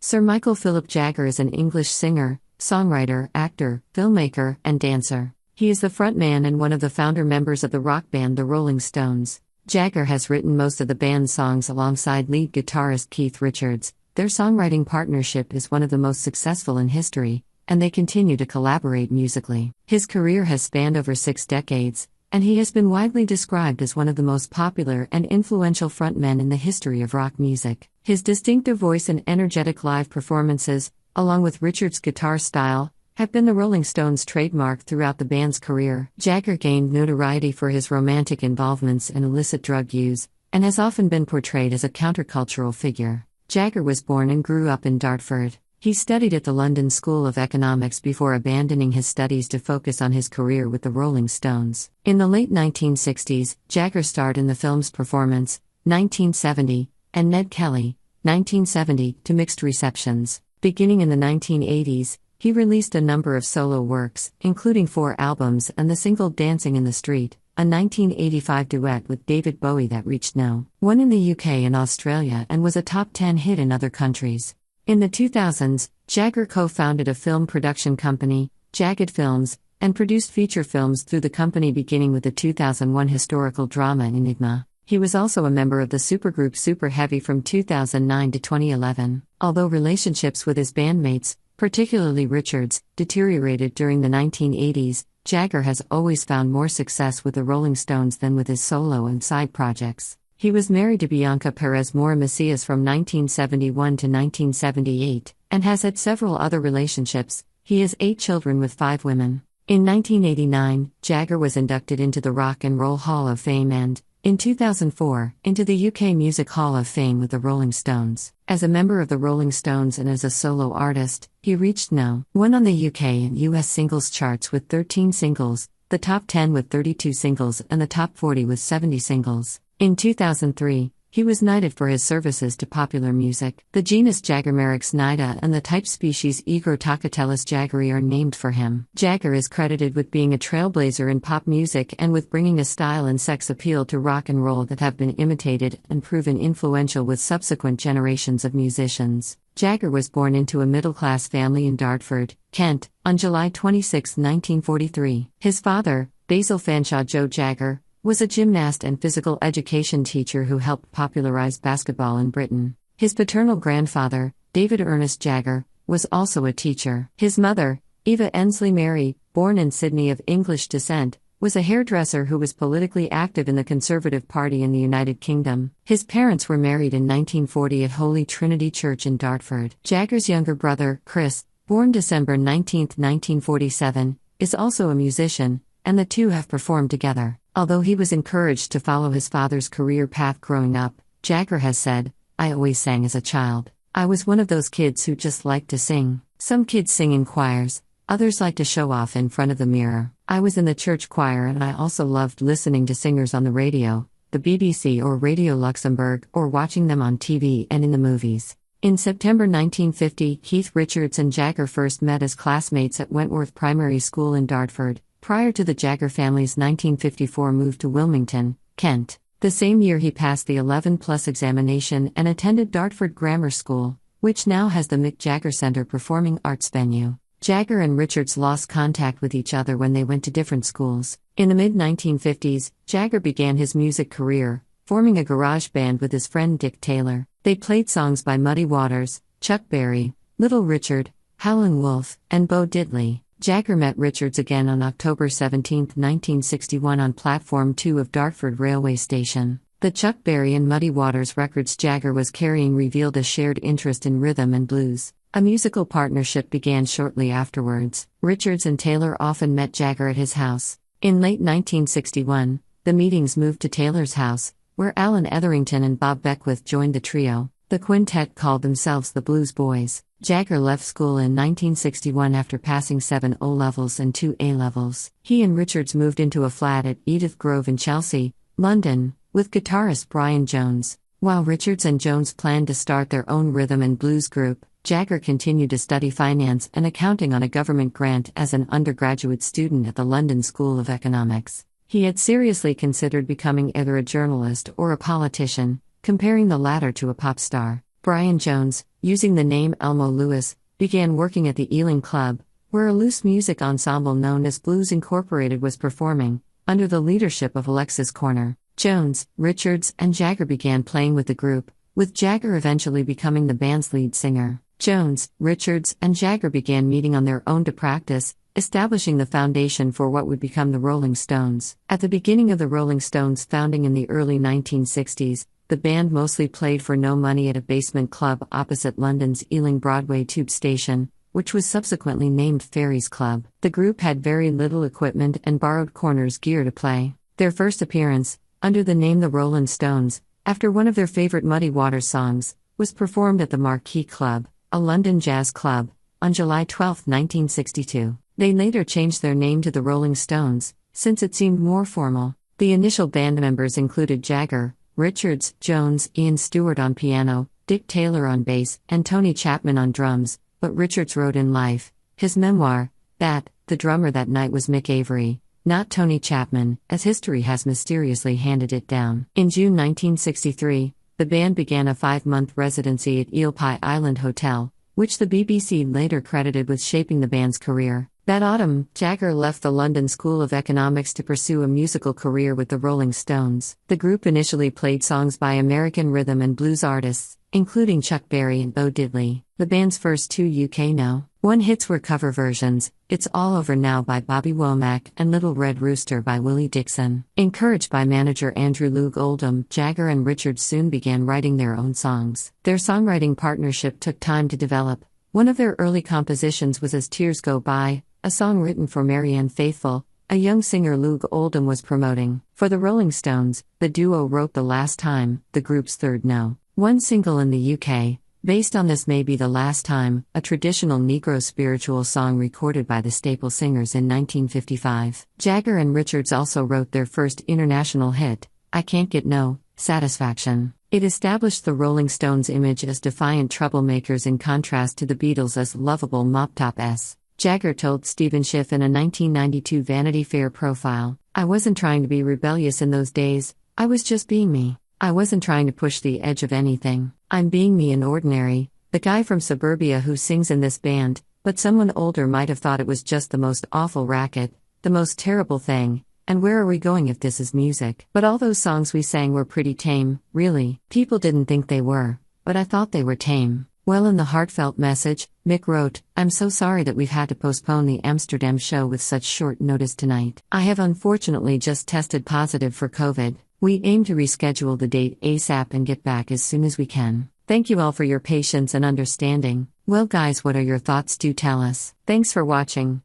Sir Michael Philip Jagger is an English singer, songwriter, actor, filmmaker, and dancer. He is the frontman and one of the founder members of the rock band The Rolling Stones. Jagger has written most of the band's songs alongside lead guitarist Keith Richards. Their songwriting partnership is one of the most successful in history, and they continue to collaborate musically. His career has spanned over 6 decades, and he has been widely described as one of the most popular and influential frontmen in the history of rock music. His distinctive voice and energetic live performances, along with Richards' guitar style, have been the Rolling Stones' trademark throughout the band's career. Jagger gained notoriety for his romantic involvements and illicit drug use, and has often been portrayed as a countercultural figure. Jagger was born and grew up in Dartford. He studied at the London School of Economics before abandoning his studies to focus on his career with the Rolling Stones. In the late 1960s, Jagger starred in the films Performance, 1970, and Ned Kelly, 1970, to mixed receptions. Beginning in the 1980s, he released a number of solo works, including 4 albums and the single Dancing in the Street, a 1985 duet with David Bowie that reached No. 1 in the UK and Australia and was a top 10 hit in other countries. In the 2000s, Jagger co-founded a film production company, Jagged Films, and produced feature films through the company beginning with the 2001 historical drama Enigma. He was also a member of the supergroup Super Heavy from 2009 to 2011. Although relationships with his bandmates, particularly Richards, deteriorated during the 1980s, Jagger has always found more success with the Rolling Stones than with his solo and side projects. He was married to Bianca Perez Mora Macias from 1971 to 1978, and has had several other relationships. He has 8 children with 5 women. In 1989, Jagger was inducted into the Rock and Roll Hall of Fame and, in 2004, into the UK Music Hall of Fame with the Rolling Stones. As a member of the Rolling Stones and as a solo artist, he reached No. 1 on the UK and US singles charts with 13 singles, the top 10 with 32 singles and the top 40 with 70 singles. In 2003, he was knighted for his services to popular music. The genus Jaggermeryx nida and the type species Egrotacotellus jaggeri are named for him. Jagger is credited with being a trailblazer in pop music and with bringing a style and sex appeal to rock and roll that have been imitated and proven influential with subsequent generations of musicians. Jagger was born into a middle-class family in Dartford, Kent, on July 26, 1943. His father, Basil Fanshawe Joe Jagger, was a gymnast and physical education teacher who helped popularize basketball in Britain. His paternal grandfather, David Ernest Jagger, was also a teacher. His mother, Eva Ensley Mary, born in Sydney of English descent, was a hairdresser who was politically active in the Conservative Party in the United Kingdom. His parents were married in 1940 at Holy Trinity Church in Dartford. Jagger's younger brother, Chris, born December 19, 1947, is also a musician, and the two have performed together. Although he was encouraged to follow his father's career path growing up, Jagger has said, "I always sang as a child. I was one of those kids who just liked to sing. Some kids sing in choirs, others like to show off in front of the mirror. I was in the church choir and I also loved listening to singers on the radio, the BBC or Radio Luxembourg, or watching them on TV and in the movies." In September 1950, Keith Richards and Jagger first met as classmates at Wentworth Primary School in Dartford, prior to the Jagger family's 1954 move to Wilmington, Kent. The same year he passed the 11+ examination and attended Dartford Grammar School, which now has the Mick Jagger Centre performing arts venue. Jagger and Richards lost contact with each other when they went to different schools. In the mid-1950s, Jagger began his music career, forming a garage band with his friend Dick Taylor. They played songs by Muddy Waters, Chuck Berry, Little Richard, Howlin' Wolf, and Bo Diddley. Jagger met Richards again on October 17, 1961 on Platform 2 of Dartford Railway Station. The Chuck Berry and Muddy Waters records Jagger was carrying revealed a shared interest in rhythm and blues. A musical partnership began shortly afterwards. Richards and Taylor often met Jagger at his house. In late 1961, the meetings moved to Taylor's house, where Alan Etherington and Bob Beckwith joined the trio. The quintet called themselves the Blues Boys. Jagger left school in 1961 after passing 7 O-levels and 2 A-levels. He and Richards moved into a flat at Edith Grove in Chelsea, London, with guitarist Brian Jones. While Richards and Jones planned to start their own rhythm and blues group, Jagger continued to study finance and accounting on a government grant as an undergraduate student at the London School of Economics. He had seriously considered becoming either a journalist or a politician, comparing the latter to a pop star. Brian Jones, using the name Elmo Lewis, began working at the Ealing Club, where a loose music ensemble known as Blues Incorporated was performing, under the leadership of Alexis Corner. Jones, Richards, and Jagger began playing with the group, with Jagger eventually becoming the band's lead singer. Jones, Richards, and Jagger began meeting on their own to practice, establishing the foundation for what would become the Rolling Stones. At the beginning of the Rolling Stones' founding in the early 1960s, the band mostly played for no money at a basement club opposite London's Ealing Broadway tube station, which was subsequently named Ferries Club. The group had very little equipment and borrowed Corner's gear to play. Their first appearance, under the name The Rolling Stones, after one of their favorite Muddy Waters songs, was performed at the Marquee Club, a London jazz club, on July 12, 1962. They later changed their name to the Rolling Stones, since it seemed more formal. The initial band members included Jagger, Richards, Jones, Ian Stewart on piano, Dick Taylor on bass, and Tony Chapman on drums, but Richards wrote in Life, his memoir, that the drummer that night was Mick Avery, not Tony Chapman, as history has mysteriously handed it down. In June 1963, the band began a 5-month residency at Eel Pie Island Hotel, which the BBC later credited with shaping the band's career. That autumn, Jagger left the London School of Economics to pursue a musical career with the Rolling Stones. The group initially played songs by American rhythm and blues artists, including Chuck Berry and Bo Diddley. The band's first 2 UK No. 1 hits were cover versions, It's All Over Now by Bobby Womack and Little Red Rooster by Willie Dixon. Encouraged by manager Andrew Loog Oldham, Jagger and Richards soon began writing their own songs. Their songwriting partnership took time to develop. One of their early compositions was As Tears Go By, a song written for Marianne Faithfull, a young singer Loog Oldham was promoting. For the Rolling Stones, the duo wrote The Last Time, the group's third No. 1 single in the UK. Based on This May Be the Last Time, a traditional Negro spiritual song recorded by the Staple Singers in 1955. Jagger and Richards also wrote their first international hit, I Can't Get No Satisfaction. It established the Rolling Stones' image as defiant troublemakers in contrast to the Beatles as lovable mop-top-s. Jagger told Stephen Schiff in a 1992 Vanity Fair profile, I wasn't trying to be rebellious in those days, I was just being me. I wasn't trying to push the edge of anything. I'm being me and ordinary, the guy from suburbia who sings in this band, but someone older might have thought it was just the most awful racket, the most terrible thing, and where are we going if this is music? But all those songs we sang were pretty tame, really. People didn't think they were, but I thought they were tame. Well, in the heartfelt message, Mick wrote, I'm so sorry that we've had to postpone the Amsterdam show with such short notice tonight. I have unfortunately just tested positive for COVID. We aim to reschedule the date ASAP and get back as soon as we can. Thank you all for your patience and understanding. Well guys, what are your thoughts? Do tell us. Thanks for watching.